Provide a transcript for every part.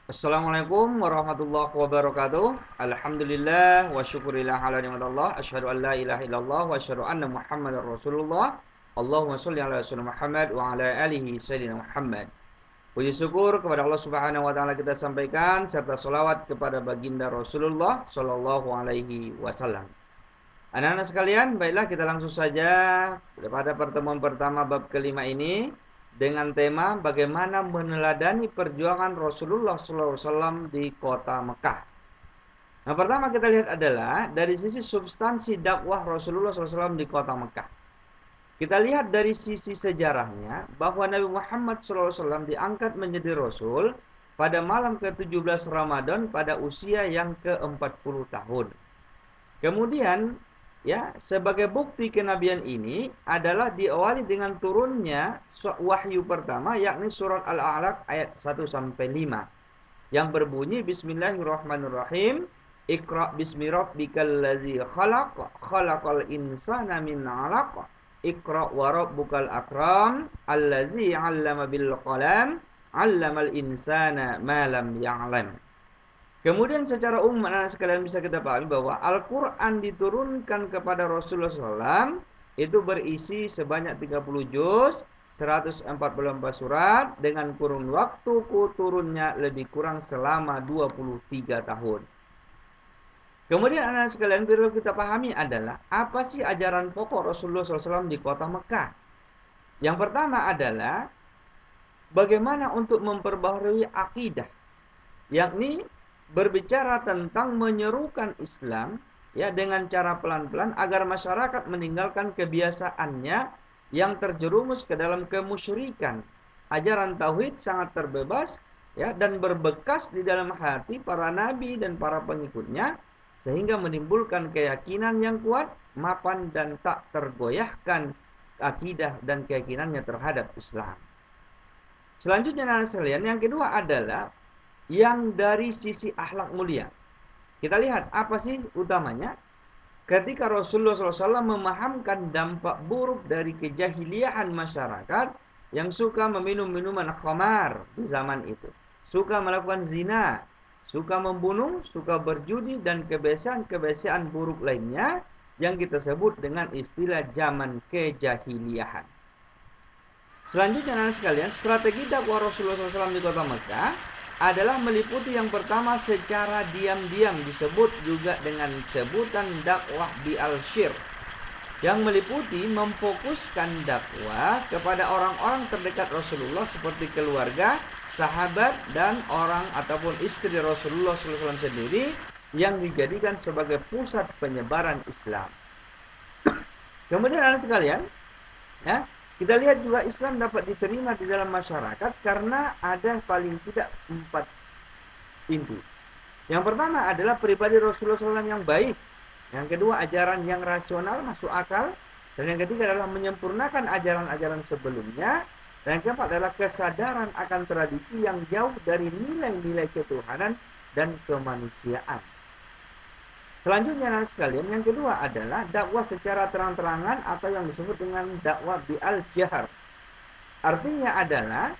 Assalamualaikum warahmatullahi wabarakatuh. Alhamdulillah wa syukurillah ala ni'matillah. Asyhadu an la ilaha illallah wa asyhadu anna Muhammadar Rasulullah. Allahumma shalli ala sayyidina Muhammad wa ala alihi sayyidina Muhammad. Puji syukur kepada Allah Subhanahu wa taala kita sampaikan serta selawat kepada baginda Rasulullah sallallahu alaihi wasallam. Anak-anak sekalian, baiklah kita langsung saja pada pertemuan pertama bab kelima ini dengan tema bagaimana meneladani perjuangan Rasulullah SAW di kota Mekah. Nah, pertama kita lihat adalah dari sisi substansi dakwah Rasulullah SAW di kota Mekah. Kita lihat dari sisi sejarahnya bahwa Nabi Muhammad SAW diangkat menjadi Rasul pada malam ke-17 Ramadan pada usia yang ke-40 tahun. Kemudian sebagai bukti kenabian ini adalah diawali dengan turunnya wahyu pertama yakni surat Al-A'laq ayat 1 sampai 5 yang berbunyi Bismillahirrahmanirrahim. Iqra bismi rabbikal ladzi khalaq khalaqal insana min 'alaq Iqra wa rabbukal akram allazi 'allama bil qalam 'allamal insana ma lam ya'lam. Kemudian secara umum anak sekalian bisa kita pahami bahwa Al-Quran diturunkan kepada Rasulullah SAW itu berisi sebanyak 30 juz, 144 surat dengan kurun waktu turunnya lebih kurang selama 23 tahun. Kemudian anak sekalian perlu kita pahami adalah apa sih ajaran pokok Rasulullah SAW di kota Mekah. Yang pertama adalah bagaimana untuk memperbaharui akidah, yakni berbicara tentang menyerukan Islam dengan cara pelan-pelan agar masyarakat meninggalkan kebiasaannya yang terjerumus ke dalam kemusyrikan. Ajaran tauhid sangat terbebas dan berbekas di dalam hati para nabi dan para pengikutnya sehingga menimbulkan keyakinan yang kuat, mapan dan tak tergoyahkan akidah dan keyakinannya terhadap Islam. Selanjutnya anak sekalian, yang kedua adalah yang dari sisi akhlak mulia. Kita lihat apa sih utamanya? Ketika Rasulullah SAW memahamkan dampak buruk dari kejahiliahan masyarakat yang suka meminum minuman khamar di zaman itu, suka melakukan zina, suka membunuh, suka berjudi dan kebiasaan-kebiasaan buruk lainnya yang kita sebut dengan istilah zaman kejahiliahan. Selanjutnya anak sekalian, strategi dakwah Rasulullah SAW di kota Mekah adalah meliputi yang pertama secara diam-diam disebut juga dengan sebutan dakwah bi'al-syir, yang meliputi memfokuskan dakwah kepada orang-orang terdekat Rasulullah seperti keluarga, sahabat dan orang ataupun istri Rasulullah SAW sendiri yang dijadikan sebagai pusat penyebaran Islam. Kemudian anak sekalian, kita lihat juga Islam dapat diterima di dalam masyarakat karena ada paling tidak 4 inti. Yang pertama adalah pribadi Rasulullah SAW yang baik. Yang kedua ajaran yang rasional, masuk akal. Dan yang ketiga adalah menyempurnakan ajaran-ajaran sebelumnya. Dan yang keempat adalah kesadaran akan tradisi yang jauh dari nilai-nilai ketuhanan dan kemanusiaan. Selanjutnya anak sekalian, yang kedua adalah dakwah secara terang-terangan atau yang disebut dengan dakwah bi'al-jahar. Artinya adalah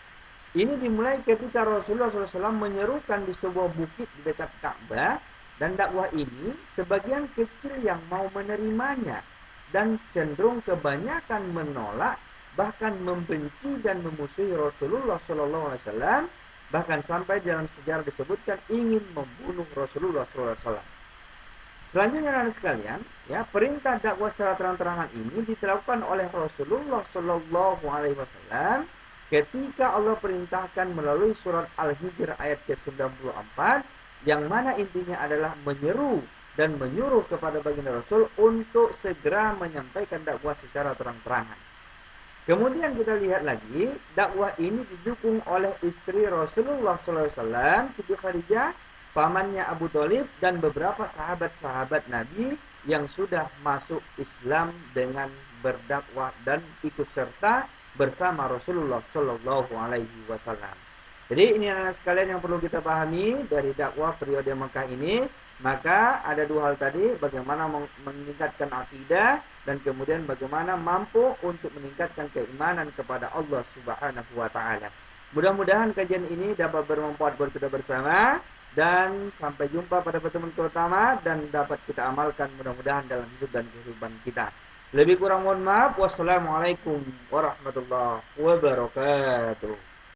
ini dimulai ketika Rasulullah SAW menyerukan di sebuah bukit di dekat Ka'bah, dan dakwah ini sebagian kecil yang mau menerimanya dan cenderung kebanyakan menolak, bahkan membenci dan memusuhi Rasulullah SAW, bahkan sampai dalam sejarah disebutkan ingin membunuh Rasulullah SAW. Selanjutnya anak sekalian, perintah dakwah secara terang-terangan ini dilakukan oleh Rasulullah Shallallahu Alaihi Wasallam ketika Allah perintahkan melalui surat Al-Hijr ayat ke-94, yang mana intinya adalah menyeru dan menyuruh kepada baginda Rasul untuk segera menyampaikan dakwah secara terang-terangan. Kemudian kita lihat lagi, dakwah ini didukung oleh istri Rasulullah Sallallahu Alaihi Wasallam, Siti Khadijah, pamannya Abu Thalib dan beberapa sahabat-sahabat Nabi yang sudah masuk Islam dengan berdakwah dan ikut serta bersama Rasulullah Shallallahu Alaihi Wasallam. Jadi ini anak sekalian yang perlu kita pahami dari dakwah periode Mekah ini. Maka ada dua hal tadi, bagaimana meningkatkan akidah dan kemudian bagaimana mampu untuk meningkatkan keimanan kepada Allah Subhanahu wa taala. Mudah-mudahan kajian ini dapat bermanfaat buat kita bersama dan sampai jumpa pada pertemuan pertama dan dapat kita amalkan mudah-mudahan dalam hidup dan kehidupan kita. Lebih kurang mohon maaf. Wassalamualaikum warahmatullahi wabarakatuh.